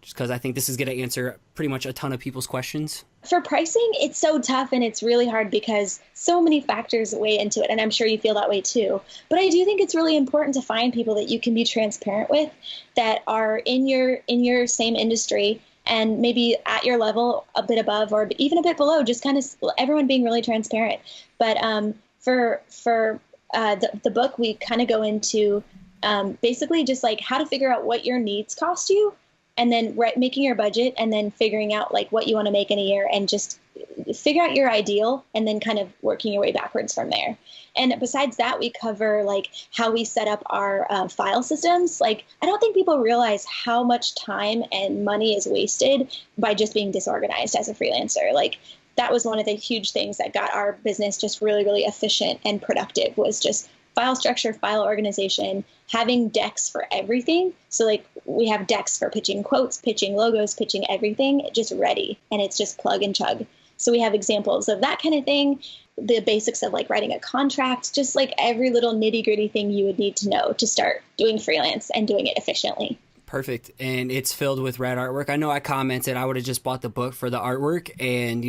Just because I think this is going to answer pretty much a ton of people's questions. For pricing, it's so tough and it's really hard because so many factors weigh into it. And I'm sure you feel that way too. But I do think it's really important to find people that you can be transparent with, that are in your same industry and maybe at your level, a bit above or even a bit below, just kind of everyone being really transparent. But for the book, we kind of go into basically just like how to figure out what your needs cost you, and then making your budget, and then figuring out like what you want to make in a year, and just figure out your ideal, and then kind of working your way backwards from there. And besides that, we cover like how we set up our file systems. Like, I don't think people realize how much time and money is wasted by just being disorganized as a freelancer. Like, that was one of the huge things that got our business just really, really efficient and productive, was just file structure, file organization, having decks for everything. So like we have decks for pitching quotes, pitching logos, pitching everything, just ready. And it's just plug and chug. So we have examples of that kind of thing, the basics of like writing a contract, just like every little nitty gritty thing you would need to know to start doing freelance and doing it efficiently. Perfect. And it's filled with rad artwork. I know I commented I would have just bought the book for the artwork, and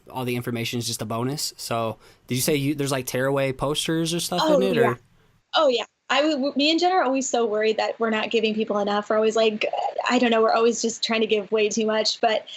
all the information is just a bonus. So did you say there's like tearaway posters or stuff in it? Yeah. Or? Oh yeah. Me and Jen are always so worried that we're not giving people enough. We're always like, I don't know, we're always just trying to give way too much. But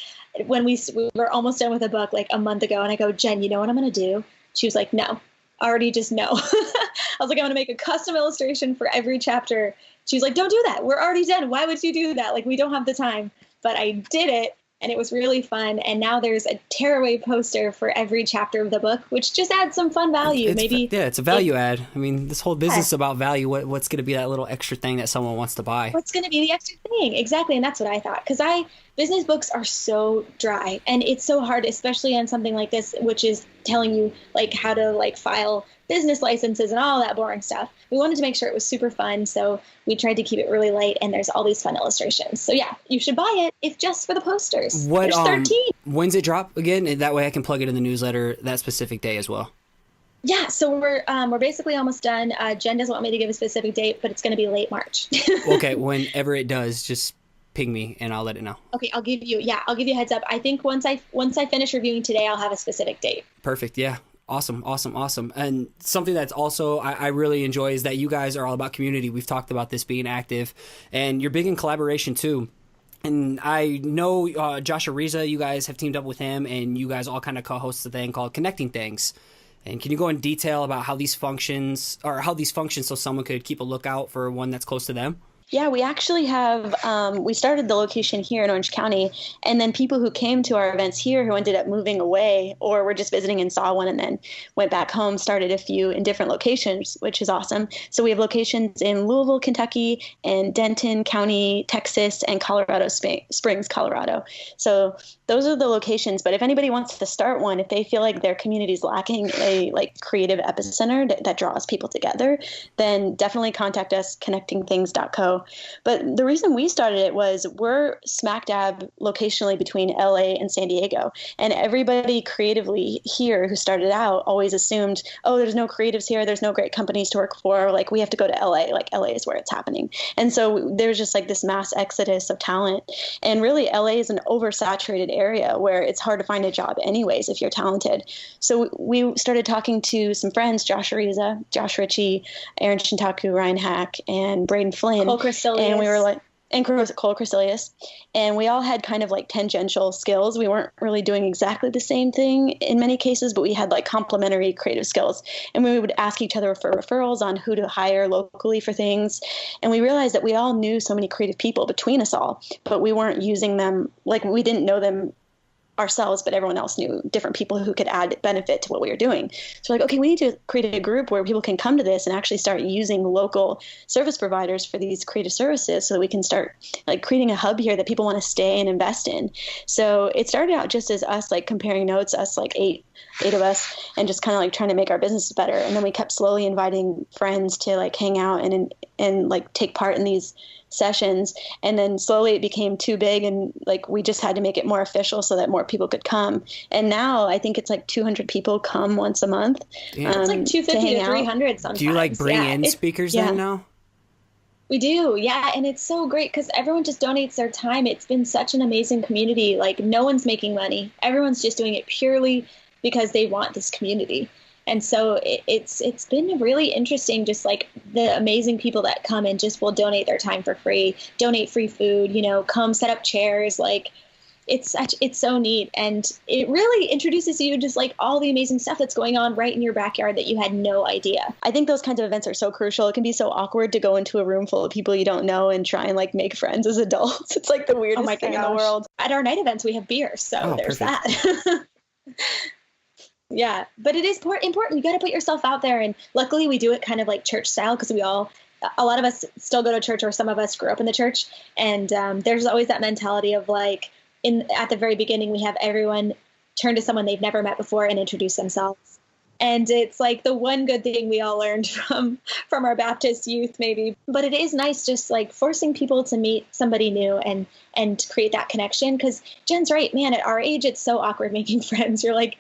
when we were almost done with the book like a month ago, and I go, Jen, you know what I'm going to do? She was like, no, already just no. I was like, I'm going to make a custom illustration for every chapter. She was like, don't do that. We're already done. Why would you do that? Like, we don't have the time. But I did it. and it was really fun. And now there's a tearaway poster for every chapter of the book, which just adds some fun value. It's a value add. I mean, this whole business is about value. What's going to be that little extra thing that someone wants to buy? What's going to be the extra thing? Exactly. And that's what I thought. Because business books are so dry, and it's so hard, especially on something like this, which is telling you like how to like file business licenses and all that boring stuff. We wanted to make sure it was super fun, so we tried to keep it really light, and there's all these fun illustrations. So yeah, you should buy it if just for the posters. There's 13. When's it drop again? And that way I can plug it in the newsletter that specific day as well. Yeah, so we're basically almost done. Jen doesn't want me to give a specific date, but it's going to be late March. Okay, whenever it does, just ping me and I'll let it know. Okay, I'll give you a heads up. I think once I finish reviewing today, I'll have a specific date. Perfect. Yeah. Awesome. And something that's also I really enjoy is that you guys are all about community. We've talked about this being active, and you're big in collaboration too. And I know Josh Ariza, you guys have teamed up with him, and you guys all kind of co-host a thing called Connecting Things. And can you go in detail about how these functions so someone could keep a lookout for one that's close to them? Yeah, we actually have, we started the location here in Orange County, and then people who came to our events here who ended up moving away or were just visiting and saw one and then went back home, started a few in different locations, which is awesome. So we have locations in Louisville, Kentucky, and Denton County, Texas, and Colorado Springs, Colorado. So those are the locations. But if anybody wants to start one, if they feel like their community is lacking a creative epicenter that draws people together, then definitely contact us, connectingthings.co. But the reason we started it was we're smack dab locationally between LA and San Diego. And everybody creatively here who started out always assumed, oh, there's no creatives here. There's no great companies to work for. Like, we have to go to LA. Like, LA is where it's happening. And so there's just like this mass exodus of talent. And really, LA is an oversaturated area where it's hard to find a job anyways if you're talented. So we started talking to some friends, Josh Ariza, Josh Ritchie, Aaron Shintaku, Ryan Hack, and Braden Flynn. And we were like, and Cole Crecilius, and we all had kind of like tangential skills. We weren't really doing exactly the same thing in many cases, but we had like complementary creative skills. And we would ask each other for referrals on who to hire locally for things. And we realized that we all knew so many creative people between us all, but we weren't using them, like we didn't know them ourselves, but everyone else knew different people who could add benefit to what we were doing. So like, okay, we need to create a group where people can come to this and actually start using local service providers for these creative services so that we can start like creating a hub here that people want to stay and invest in. So it started out just as us like comparing notes, us like eight of us, and just kind of like trying to make our business better. And then we kept slowly inviting friends to like hang out and like take part in these sessions. And then slowly it became too big, and like we just had to make it more official so that more people could come. And now I think it's like 200 people come once a month. It's like 250 to 300 sometimes. Do you like bring in speakers then now? We do, yeah, and it's so great because everyone just donates their time. It's been such an amazing community. Like, no one's making money. Everyone's just doing it purely because they want this community. And so it's been really interesting, just like the amazing people that come and just will donate their time for free, donate free food, come set up chairs. Like, it's so neat. And it really introduces you just like all the amazing stuff that's going on right in your backyard that you had no idea. I think those kinds of events are so crucial. It can be so awkward to go into a room full of people you don't know and try and like make friends as adults. It's like the weirdest thing in the world. At our night events, we have beer. So there's that. Yeah, but it is important. You got to put yourself out there. And luckily we do it kind of like church style because a lot of us still go to church, or some of us grew up in the church. And there's always that mentality of like, at the very beginning, we have everyone turn to someone they've never met before and introduce themselves. And it's like the one good thing we all learned from our Baptist youth, maybe. But it is nice just like forcing people to meet somebody new and create that connection. Because Jen's right, man, at our age, it's so awkward making friends. You're like,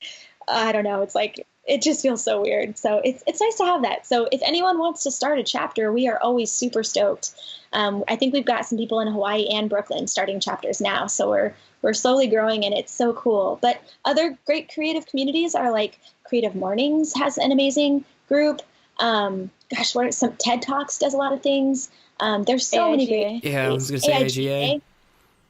I don't know. It's like, it just feels so weird. So it's nice to have that. So if anyone wants to start a chapter, we are always super stoked. I think we've got some people in Hawaii and Brooklyn starting chapters now. So we're slowly growing, and it's so cool. But other great creative communities are like Creative Mornings has an amazing group. What are some TED Talks does a lot of things. There's so many great. Yeah, I was going to say AIGA.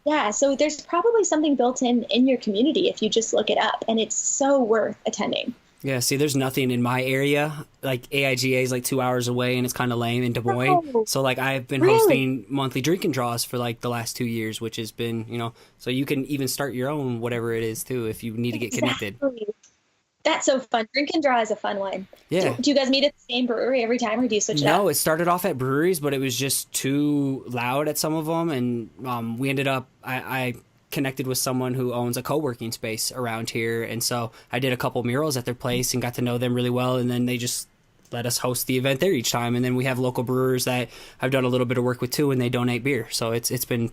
Yeah, so there's probably something built in your community if you just look it up, and it's so worth attending. Yeah, see, there's nothing in my area. Like AIGA is like 2 hours away, and it's kind of lame in Des Moines. Oh, So like I've been really? hosting monthly drinking draws for like the last 2 years, which has been, so you can even start your own whatever it is too if you need to get connected. Exactly. That's so fun. Drink and draw is a fun one. Yeah. Do you guys meet at the same brewery every time, or do you switch it up? No, it started off at breweries, but it was just too loud at some of them, and we ended up. I connected with someone who owns a co-working space around here, and so I did a couple murals at their place and got to know them really well, and then they just let us host the event there each time. And then we have local brewers that I've done a little bit of work with too, and they donate beer, so it's been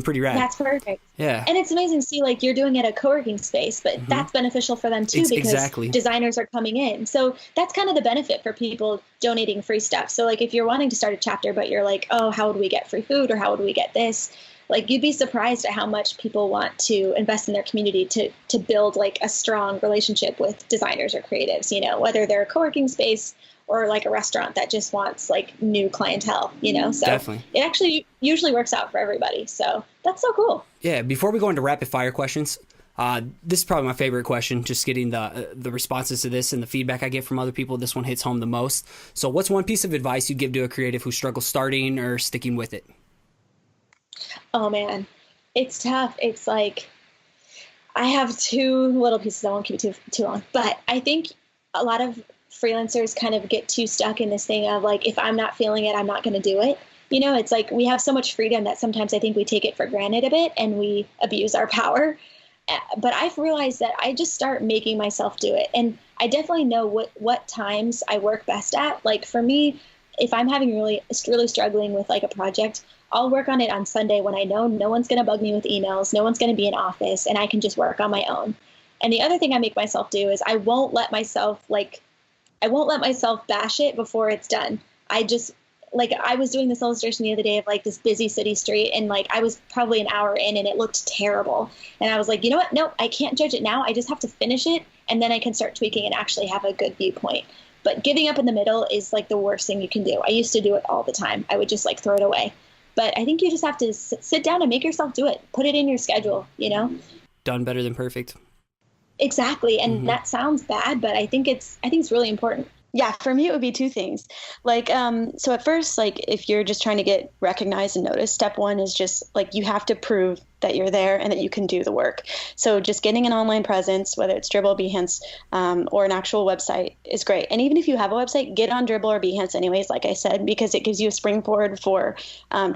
pretty rad. That's perfect. Yeah. And it's amazing to see like you're doing it at a co-working space, but that's beneficial for them too, because exactly. designers are coming in. So that's kind of the benefit for people donating free stuff. So like if you're wanting to start a chapter, but you're like, oh, how would we get free food, or how would we get this? Like you'd be surprised at how much people want to invest in their community to build like a strong relationship with designers or creatives, whether they're a co-working space or like a restaurant that just wants like new clientele, so Definitely. It actually usually works out for everybody. So that's so cool. Yeah. Before we go into rapid fire questions, this is probably my favorite question, just getting the responses to this and the feedback I get from other people. This one hits home the most. So what's one piece of advice you'd give to a creative who struggles starting or sticking with it? Oh man, it's tough. It's like, I have two little pieces. I won't keep it too long, but I think a lot of freelancers kind of get too stuck in this thing of like, if I'm not feeling it, I'm not going to do it. It's like we have so much freedom that sometimes I think we take it for granted a bit and we abuse our power. But I've realized that I just start making myself do it. And I definitely know what times I work best at. Like for me, if I'm having really struggling with like a project, I'll work on it on Sunday when I know no one's going to bug me with emails, no one's going to be in office, and I can just work on my own. And the other thing I make myself do is I won't let myself bash it before it's done. I was doing this illustration the other day of like this busy city street, and like I was probably an hour in and it looked terrible. And I was like, you know what? No, I can't judge it now. I just have to finish it, and then I can start tweaking and actually have a good viewpoint. But giving up in the middle is like the worst thing you can do. I used to do it all the time. I would just like throw it away. But I think you just have to sit down and make yourself do it. Put it in your schedule, Done better than perfect. Exactly. And that sounds bad, but I think it's really important. Yeah, for me, it would be two things. Like, so at first, like, if you're just trying to get recognized and noticed, step one is just like, you have to prove that you're there and that you can do the work. So just getting an online presence, whether it's Dribbble, Behance, or an actual website is great. And even if you have a website, get on Dribbble or Behance anyways, like I said, because it gives you a springboard for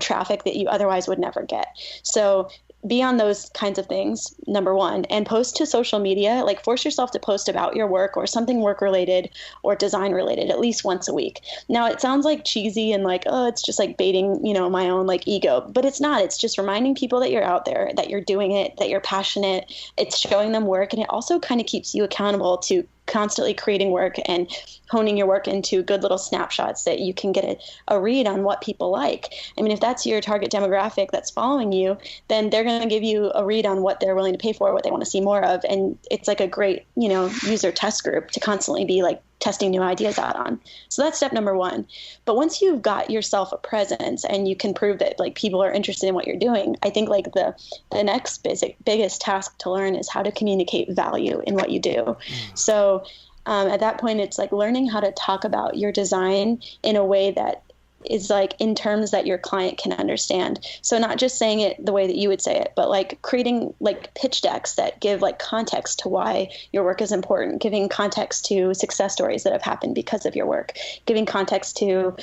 traffic that you otherwise would never get. So be on those kinds of things, number one, and post to social media. Like force yourself to post about your work or something work related or design related at least once a week. Now it sounds like cheesy and like, oh, it's just like baiting, my own like ego, but it's not. It's just reminding people that you're out there, that you're doing it, that you're passionate. It's showing them work. And it also kind of keeps you accountable to constantly creating work and honing your work into good little snapshots that you can get a read on what people like. I mean, if that's your target demographic that's following you, then they're going to give you a read on what they're willing to pay for, what they want to see more of. And it's like a great, user test group to constantly be like testing new ideas out on. So that's step number one. But once you've got yourself a presence and you can prove that like people are interested in what you're doing, I think like the next biggest task to learn is how to communicate value in what you do. So at that point, it's like learning how to talk about your design in a way that is like in terms that your client can understand. So not just saying it the way that you would say it, but like creating like pitch decks that give like context to why your work is important, giving context to success stories that have happened because of your work, giving context to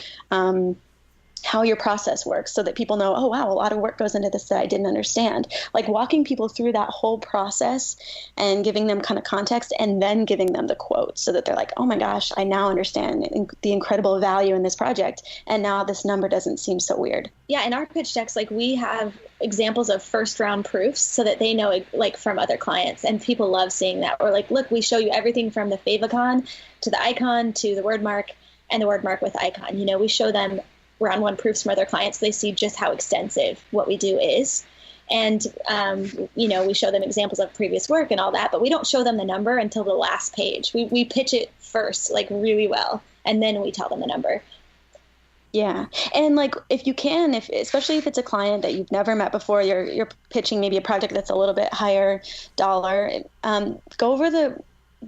how your process works so that people know, oh, wow, a lot of work goes into this that I didn't understand. Like walking people through that whole process and giving them kind of context and then giving them the quote so that they're like, oh my gosh, I now understand the incredible value in this project. And now this number doesn't seem so weird. Yeah, in our pitch decks, like we have examples of first round proofs so that they know like from other clients, and people love seeing that. Or like, look, we show you everything from the favicon to the icon to the word mark and the word mark with icon. We show them round one proofs from other clients. So they see just how extensive what we do is. And, we show them examples of previous work and all that, but we don't show them the number until the last page. We pitch it first, like really well, and then we tell them the number. Yeah. And like, if you can, especially if it's a client that you've never met before, you're pitching maybe a project that's a little bit higher dollar, go over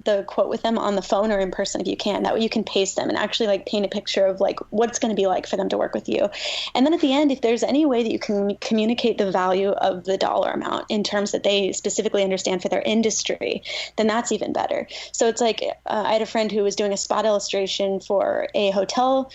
the quote with them on the phone or in person if you can. That way you can pace them and actually like paint a picture of like what it's going to be like for them to work with you. And then at the end, if there's any way that you can communicate the value of the dollar amount in terms that they specifically understand for their industry, then that's even better. So it's like I had a friend who was doing a spot illustration for a hotel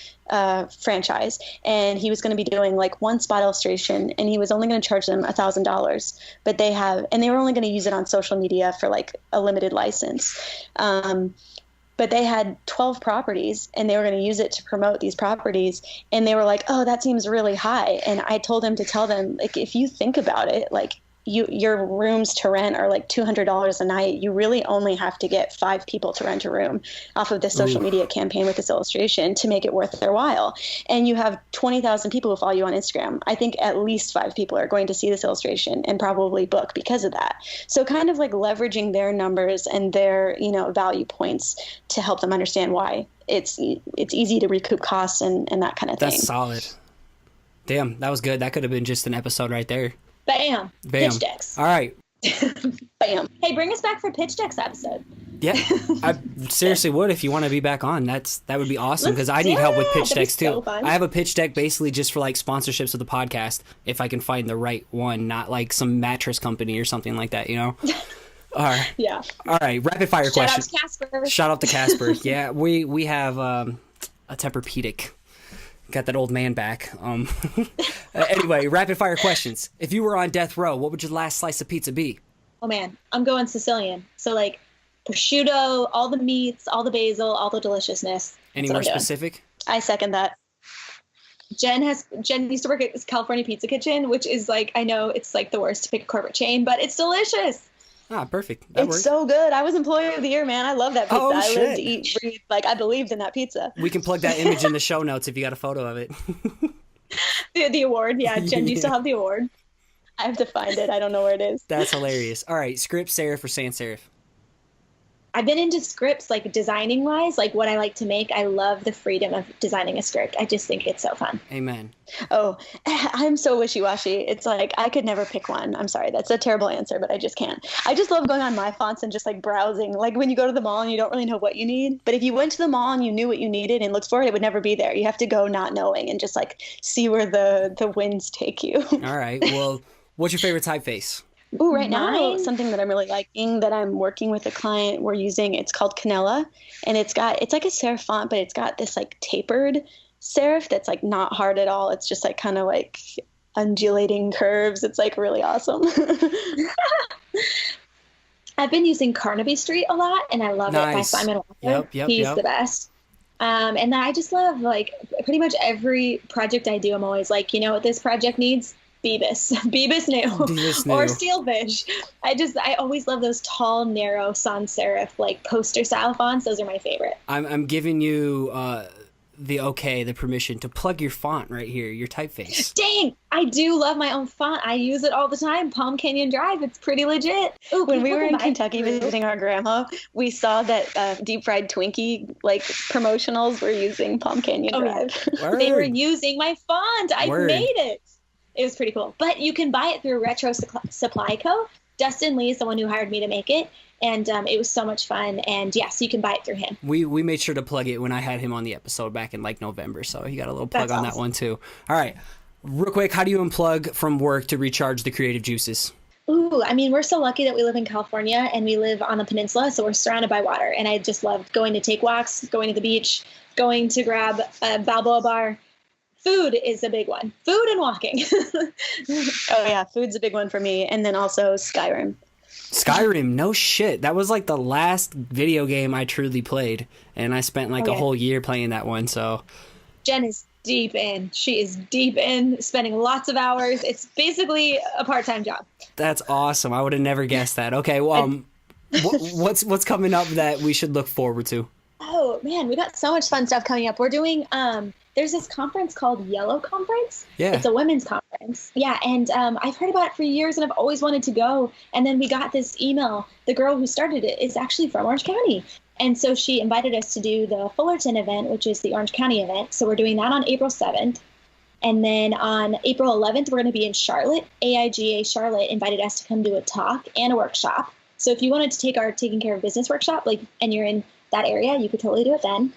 franchise, and he was going to be doing like one spot illustration, and he was only going to charge them $1,000, but they were only going to use it on social media for like a limited license. But they had 12 properties, and they were going to use it to promote these properties. And they were like, oh, that seems really high. And I told him to tell them, like, if you think about it, like, your rooms to rent are like $200 a night. You really only have to get 5 people to rent a room off of this social media campaign with this illustration to make it worth their while. And you have 20,000 people who follow you on Instagram. I think at least 5 people are going to see this illustration and probably book because of that. So kind of like leveraging their numbers and their, value points to help them understand why it's easy to recoup costs and that kind of thing. That's solid. Damn, that was good. That could have been just an episode right there. Bam. Pitch decks. All right. Bam. Hey, bring us back for pitch decks episode. Yeah, I seriously would if you want to be back on. That would be awesome because I need help with pitch decks too. So I have a pitch deck basically just for like sponsorships of the podcast if I can find the right one, not like some mattress company or something like that, All right. Yeah. All right. Rapid fire questions. Shout out to Casper. Shout out to Casper. Yeah, we have a Tempur-Pedic. Got that old man back. Anyway, rapid fire questions. If you were on death row, what would your last slice of pizza be? Oh man, I'm going Sicilian. So like prosciutto, all the meats, all the basil, all the deliciousness. Any more specific? I second that. Jen used to work at this California Pizza Kitchen, which is like, I know it's like the worst to pick a corporate chain, but it's delicious. Ah, perfect. That works. So good. I was employee of the year, man. I love that pizza. Oh, I shit. lived, eat, breathe. Like, I believed in that pizza. We can plug that image in the show notes if you got a photo of it. The award. Yeah, Jen, do you still have the award? I have to find it. I don't know where it is. That's hilarious. All right, script serif or sans serif? I've been into scripts, like designing wise, like what I like to make. I love the freedom of designing a script. I just think it's so fun. Amen. Oh, I'm so wishy-washy. It's like I could never pick one. I'm sorry. That's a terrible answer, but I just can't. I just love going on my fonts and just like browsing. Like when you go to the mall and you don't really know what you need. But if you went to the mall and you knew what you needed and looked for it, it would never be there. You have to go not knowing and just like see where the winds take you. All right. Well, what's your favorite typeface? Ooh, right now, something that I'm really liking that I'm working with a client we're using, it's called Canella. And it's like a serif font, but it's got this like tapered serif that's like not hard at all. It's just like kind of like undulating curves. It's like really awesome. I've been using Carnaby Street a lot, and I love it by Simon Walker. Yep, He's the best. And then I just love like pretty much every project I do. I'm always like, you know what this project needs? Beebus new or Steelfish. I always love those tall, narrow sans serif, like poster style fonts. Those are my favorite. I'm giving you the permission to plug your font right here, your typeface. Dang, I do love my own font. I use it all the time. Palm Canyon Drive. It's pretty legit. Ooh, when we were in Kentucky visiting our grandma, we saw that deep fried Twinkie like promotionals were using Palm Canyon Drive. Yeah. They were using my font. I made it. It was pretty cool. But you can buy it through Retro Supply Co. Dustin Lee is the one who hired me to make it. And it was so much fun. And yes, you can buy it through him. We made sure to plug it when I had him on the episode back in like November. So you got a little plug on that one too. All right. Real quick, how do you unplug from work to recharge the creative juices? Ooh, I mean, we're so lucky that we live in California and we live on the peninsula. So we're surrounded by water. And I just love going to take walks, going to the beach, going to grab a Balboa bar. Food is a big one. Food and walking. Oh, yeah. Food's a big one for me. And then also Skyrim. Skyrim, no shit. That was like the last video game I truly played. And I spent like a whole year playing that one. So Jen is deep in. She is deep in, spending lots of hours. It's basically a part-time job. That's awesome. I would have never guessed that. Okay, well, what's coming up that we should look forward to? Oh, man, we got so much fun stuff coming up. We're doing... there's this conference called Yellow Conference. Yeah. It's a women's conference. Yeah, and I've heard about it for years, and I've always wanted to go. And then we got this email. The girl who started it is actually from Orange County. And so she invited us to do the Fullerton event, which is the Orange County event. So we're doing that on April 7th. And then on April 11th, we're going to be in Charlotte. AIGA Charlotte invited us to come do a talk and a workshop. So if you wanted to take our Taking Care of Business workshop, like, and you're in that area, you could totally do it then.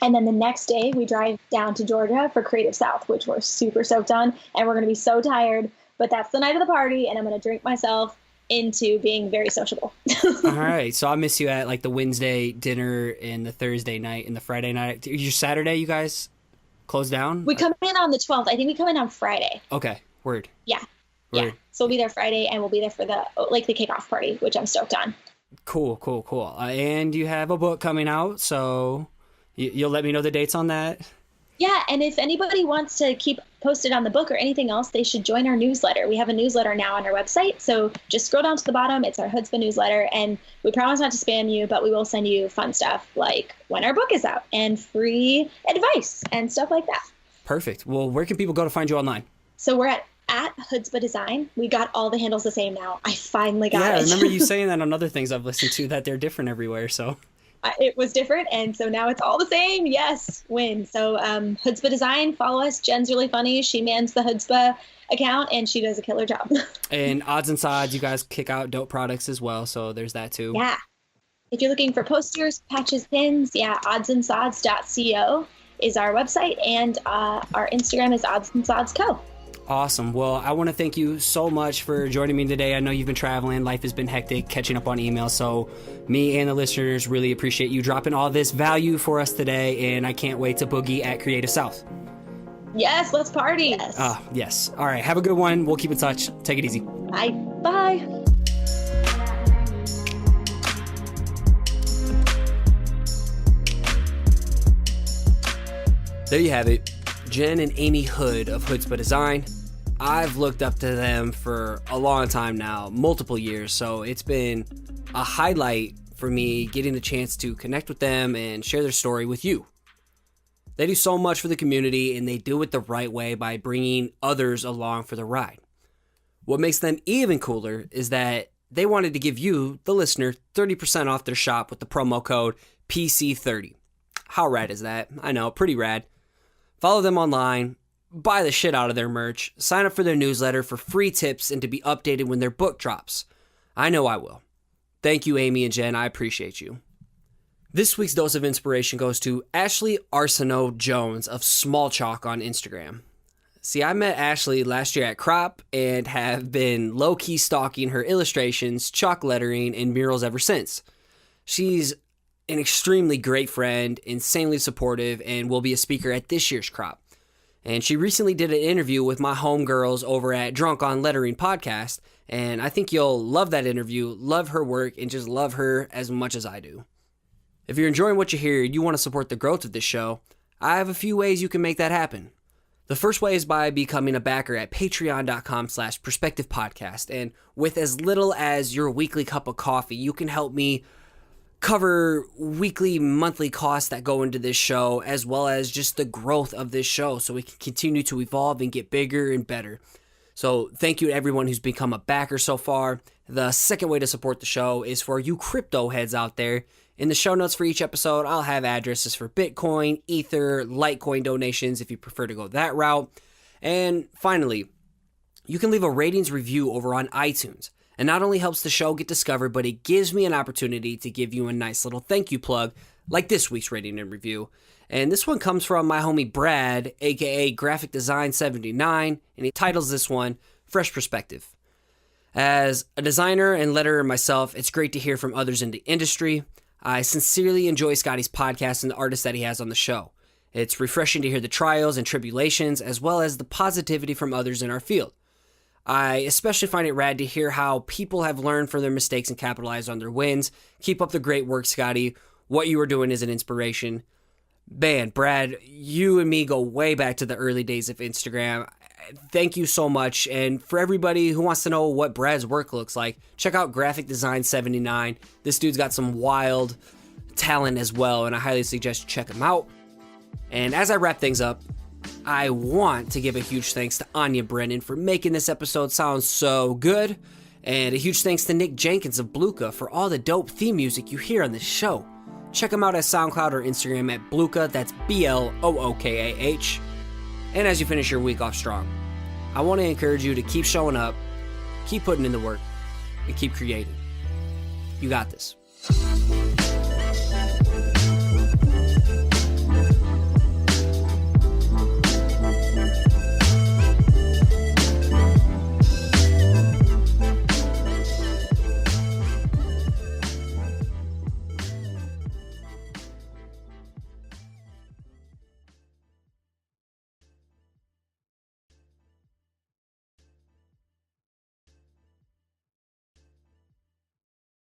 And then the next day we drive down to Georgia for Creative South, which we're super stoked on. And we're going to be so tired, but that's the night of the party. And I'm going to drink myself into being very sociable. All right. So I'll miss you at like the Wednesday dinner and the Thursday night and the Friday night. Your Saturday, you guys close down? We come in on the 12th. I think we come in on Friday. Okay. Word. Yeah. Word. Yeah. So we'll be there Friday, and we'll be there for the kickoff party, which I'm stoked on. Cool. And you have a book coming out, so you'll let me know the dates on that? Yeah, and if anybody wants to keep posted on the book or anything else, they should join our newsletter. We have a newsletter now on our website, so just scroll down to the bottom. It's our Hoodzpah newsletter, and we promise not to spam you, but we will send you fun stuff like when our book is out and free advice and stuff like that. Perfect. Well, where can people go to find you online? So we're at Hoodzpah Design. We got all the handles the same now. I finally got it. Yeah, I remember you saying that on other things I've listened to, that they're different everywhere, so... It was different, and so now it's all the same. Yes, win. So Hoodzpah Design, follow us. Jen's really funny. She mans the Hoodzpah account, and she does a killer job. And Odds and Sods, you guys kick out dope products as well, so there's that too. Yeah. If you're looking for posters, patches, pins, oddsandsods.co is our website, and our Instagram is oddsandsodsco. Awesome. Well, I want to thank you so much for joining me today. I know you've been traveling. Life has been hectic, catching up on emails. So me and the listeners really appreciate you dropping all this value for us today. And I can't wait to boogie at Creative South. Yes, let's party. Yes. Yes. All right. Have a good one. We'll keep in touch. Take it easy. Bye. Bye. There you have it. Jen and Áine Hood of Hoodzpah Design. I've looked up to them for a long time now, multiple years, so it's been a highlight for me getting the chance to connect with them and share their story with you. They do so much for the community, and they do it the right way by bringing others along for the ride. What makes them even cooler is that they wanted to give you, the listener, 30% off their shop with the promo code PC30. How rad is that? I know, pretty rad. Follow them online, buy the shit out of their merch, sign up for their newsletter for free tips and to be updated when their book drops. I know I will. Thank you, Áine and Jen. I appreciate you. This week's dose of inspiration goes to Ashley Arsenault Jones of Small Chalk on Instagram. See, I met Ashley last year at Crop and have been low-key stalking her illustrations, chalk lettering, and murals ever since. She's an extremely great friend, insanely supportive, and will be a speaker at this year's Crop. And she recently did an interview with my homegirls over at Drunk on Lettering podcast, and I think you'll love that interview, love her work, and just love her as much as I do. If you're enjoying what you hear and you want to support the growth of this show, I have a few ways you can make that happen. The first way is by becoming a backer at patreon.com/perspectivepodcast, and with as little as your weekly cup of coffee, you can help me cover weekly, monthly costs that go into this show, as well as just the growth of this show so we can continue to evolve and get bigger and better. So thank you to everyone who's become a backer so far. The second way to support the show is for you crypto heads out there. In the show notes for each episode, I'll have addresses for Bitcoin, Ether, Litecoin donations if you prefer to go that route. And finally, you can leave a ratings review over on iTunes. And not only helps the show get discovered, but it gives me an opportunity to give you a nice little thank you plug, like this week's rating and review. And this one comes from my homie Brad, aka Graphic Design 79, and he titles this one, Fresh Perspective. As a designer and letterer myself, it's great to hear from others in the industry. I sincerely enjoy Scotty's podcast and the artists that he has on the show. It's refreshing to hear the trials and tribulations, as well as the positivity from others in our field. I especially find it rad to hear how people have learned from their mistakes and capitalized on their wins. Keep up the great work, Scotty. What you are doing is an inspiration. Man, Brad, you and me go way back to the early days of Instagram. Thank you so much. And for everybody who wants to know what Brad's work looks like, check out Graphic Design 79. This dude's got some wild talent as well, and I highly suggest you check him out. And as I wrap things up, I want to give a huge thanks to Áine Brennan for making this episode sound so good, and a huge thanks to Nick Jenkins of Blookah for all the dope theme music you hear on this show. Check him out at SoundCloud or Instagram at Blookah, that's BLOOKAH. And as you finish your week off strong, I want to encourage you to keep showing up, keep putting in the work, and keep creating. You got this.